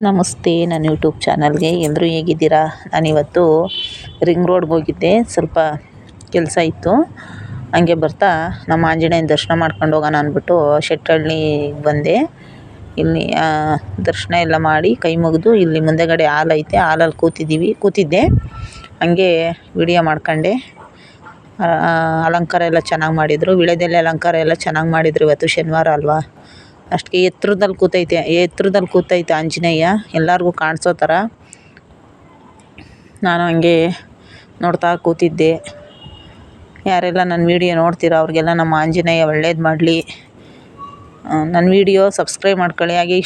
ನಮಸ್ತೆ, ನನ್ನ ಯೂಟ್ಯೂಬ್ ಚಾನಲ್ಗೆ ಎಲ್ಲರೂ ಹೇಗಿದ್ದೀರಾ? ನಾನಿವತ್ತು ರಿಂಗ್ ರೋಡ್ಗೆ ಹೋಗಿದ್ದೆ. ಸ್ವಲ್ಪ ಕೆಲಸ ಇತ್ತು. ಹಂಗೆ ಬರ್ತಾ ನಮ್ಮ ಆಂಜನೇಯನ ದರ್ಶನ ಮಾಡ್ಕೊಂಡು ಹೋಗೋಣ ಅಂದ್ಬಿಟ್ಟು ಶೆಟ್ಟಹಳ್ಳಿಗೆ ಬಂದೆ. ಇಲ್ಲಿ ದರ್ಶನ ಎಲ್ಲ ಮಾಡಿ ಕೈ ಮುಗಿದು ಇಲ್ಲಿ ಮುಂದೆಗಡೆ ಹಾಲ್ ಐತೆ, ಹಾಲಲ್ಲಿ ಕೂತಿದ್ದೆ. ಹಂಗೆ ವಿಡಿಯೋ ಮಾಡ್ಕೊಂಡೆ. ಅಲಂಕಾರ ಎಲ್ಲ ಚೆನ್ನಾಗಿ ಮಾಡಿದರು. ವೀಳ್ಯದೆಲೆ ಅಲಂಕಾರ ಎಲ್ಲ ಚೆನ್ನಾಗಿ ಮಾಡಿದರು. ಇವತ್ತು ಶನಿವಾರ ಅಲ್ವಾ, ಅಷ್ಟಕ್ಕೆ ಎತ್ತರದಲ್ಲಿ ಕೂತೈತೆ ಆಂಜನೇಯ, ಎಲ್ಲರಿಗೂ ಕಾಣಿಸೋ ಥರ. ನಾನು ಹಂಗೆ ನೋಡ್ತಾ ಕೂತಿದ್ದೆ. ಯಾರೆಲ್ಲ ನನ್ನ ವೀಡಿಯೋ ನೋಡ್ತೀರೋ ಅವ್ರಿಗೆಲ್ಲ ನಮ್ಮ ಆಂಜನೇಯ ಒಳ್ಳೇದು ಮಾಡಲಿ. ನನ್ನ ವೀಡಿಯೋ ಸಬ್ಸ್ಕ್ರೈಬ್ ಮಾಡ್ಕೊಳ್ಳಿ. ಹಾಗೆ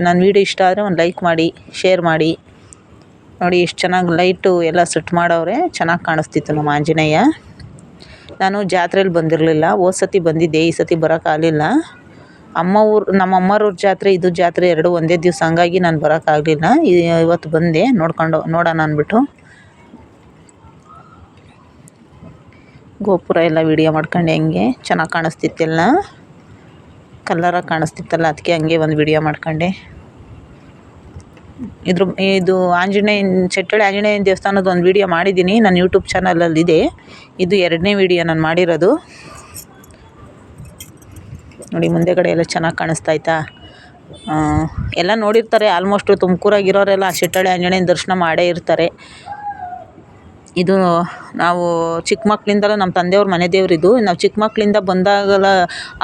ನನ್ನ ವೀಡಿಯೋ ಇಷ್ಟ ಆದರೆ ಒಂದು ಲೈಕ್ ಮಾಡಿ, ಶೇರ್ ಮಾಡಿ. ನೋಡಿ ಎಷ್ಟು ಚೆನ್ನಾಗಿ ಲೈಟು ಎಲ್ಲ ಸೆಟ್ ಮಾಡವ್ರೆ, ಚೆನ್ನಾಗಿ ಕಾಣಿಸ್ತಿತ್ತು ನಮ್ಮ ಆಂಜನೇಯ. ನಾನು ಜಾತ್ರೆಯಲ್ಲಿ ಬಂದಿರಲಿಲ್ಲ, ಹೋದ ಸತಿ ಬಂದಿದ್ದೆ, ಈ ಸತಿ ಬರೋಕ್ಕಾಗಲಿಲ್ಲ. ನಮ್ಮ ಅಮ್ಮವ್ರ ಜಾತ್ರೆ, ಇದು ಜಾತ್ರೆ ಎರಡು ಒಂದೇ ದಿವಸ, ಹಂಗಾಗಿ ನಾನು ಬರೋಕ್ಕಾಗಲಿಲ್ಲ. ಇವತ್ತು ಬಂದೆ ನೋಡೋಣ ಅಂದ್ಬಿಟ್ಟು. ಗೋಪುರ ಎಲ್ಲ ವಿಡಿಯೋ ಮಾಡ್ಕೊಂಡೆ. ಹಂಗೆ ಚೆನ್ನಾಗಿ ಕಾಣಿಸ್ತಿತ್ತೆಲ್ಲ, ಕಲ್ಲರಾಗಿ ಕಾಣಿಸ್ತಿತ್ತಲ್ಲ, ಅದಕ್ಕೆ ಹಂಗೆ ಒಂದು ವಿಡಿಯೋ ಮಾಡ್ಕೊಂಡೆ. ಇದು ಶೆಟ್ಟಹಳ್ಳಿ ಆಂಜನೇಯನ ದೇವಸ್ಥಾನದ ಒಂದು ವಿಡಿಯೋ ಮಾಡಿದ್ದೀನಿ, ನನ್ನ ಯೂಟ್ಯೂಬ್ ಚಾನಲಲ್ಲಿದೆ. ಇದು 2ನೇ ವಿಡಿಯೋ ನಾನು ಮಾಡಿರೋದು. ನೋಡಿ ಮುಂದೆಗಡೆ ಎಲ್ಲ ಚೆನ್ನಾಗಿ ಕಾಣಿಸ್ತಾಯ್ತಾ. ಎಲ್ಲ ನೋಡಿರ್ತಾರೆ ಆಲ್ಮೋಸ್ಟು. ತುಮಕೂರಾಗಿರೋರೆಲ್ಲ ಶೆಟ್ಟಹಳ್ಳಿ ಆಂಜನೇಯನ ದರ್ಶನ ಮಾಡೇ ಇರ್ತಾರೆ. ಇದು ನಾವು ಚಿಕ್ಕ ಮಕ್ಕಳಿಂದಲೂ ನಮ್ಮ ತಂದೆಯವ್ರ ಮನೆ ದೇವರಿದು. ನಾವು ಚಿಕ್ಕ ಮಕ್ಕಳಿಂದ ಬಂದಾಗೆಲ್ಲ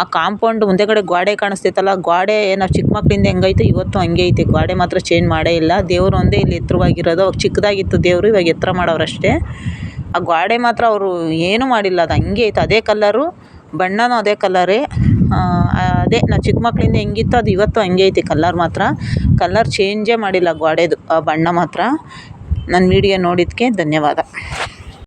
ಆ ಕಾಂಪೌಂಡ್ ಮುಂದೆಗಡೆ ಗೋಡೆ ಕಾಣಿಸ್ತೈತಲ್ಲ, ಗೋಡೆ ನಾವು ಚಿಕ್ಕ ಮಕ್ಕಳಿಂದ ಹೆಂಗೈತೆ ಇವತ್ತು ಹಂಗೆ ಐತೆ. ಗೋಡೆ ಮಾತ್ರ ಚೇಂಜ್ ಮಾಡೇ ಇಲ್ಲ. ದೇವರು ಒಂದೇ ಇಲ್ಲಿ ಎತ್ತರವಾಗಿರೋದು. ಅವಾಗ ಚಿಕ್ಕದಾಗಿತ್ತು ದೇವರು, ಇವಾಗ ಎತ್ತರ ಮಾಡವ್ರಷ್ಟೇ. ಆ ಗೋಡೆ ಮಾತ್ರ ಅವರು ಏನೂ ಮಾಡಿಲ್ಲ, ಅದು ಹಂಗೆ ಐತೆ, ಅದೇ ಕಲ್ಲರು, ಬಣ್ಣನೂ ಅದೇ ಕಲ್ಲರೇ. ಅದೇ ನಾವು ಚಿಕ್ಕ ಮಕ್ಕಳಿಂದ ಹೆಂಗಿತ್ತು ಅದು ಇವತ್ತು ಹಂಗೆ ಐತೆ. ಕಲ್ಲರ್ ಚೇಂಜೇ ಮಾಡಿಲ್ಲ ಗೋಡೆದು, ಆ ಬಣ್ಣ ಮಾತ್ರ. ನನ್ನ ವಿಡಿಯೋ ನೋಡಿದ್ದಕ್ಕೆ ಧನ್ಯವಾದ.